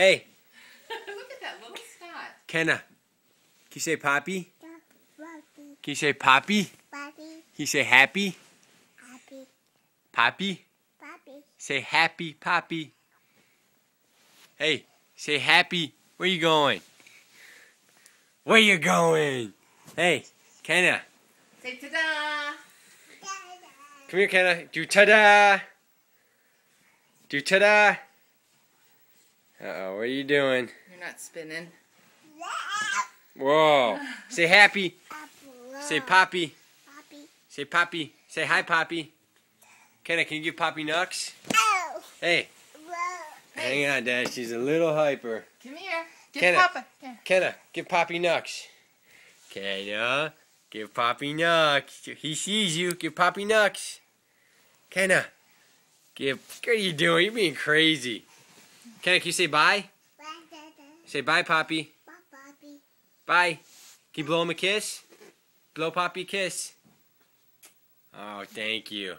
Hey. Look at that little snot. Kenna. Can you say Poppy? Poppy. Can you say Poppy? Poppy. Can you say happy? Happy. Poppy? Poppy. Say happy, Poppy. Hey, say happy. Where you going? Where you going? Hey, Kenna. Say ta-da. Come here, Kenna. Do ta-da. Do ta-da. Uh-oh, what are you doing? You're not spinning. Whoa. Say happy. Say Poppy. Poppy. Say Poppy. Say hi, Poppy. Kenna, can you give Poppy Nux? Oh. Hey. Hey. Hang on, Dad. She's a little hyper. Come here. Give Kenna. Papa. Here. Kenna, give Poppy Nux. Kenna, give Poppy Nux. He sees you. Give Poppy Nux. Kenna, give. What are you doing? You're being crazy. Kenna, can you say bye? Say bye, Poppy. Poppy. Bye. Can you blow him a kiss? Blow Poppy a kiss. Oh, thank you.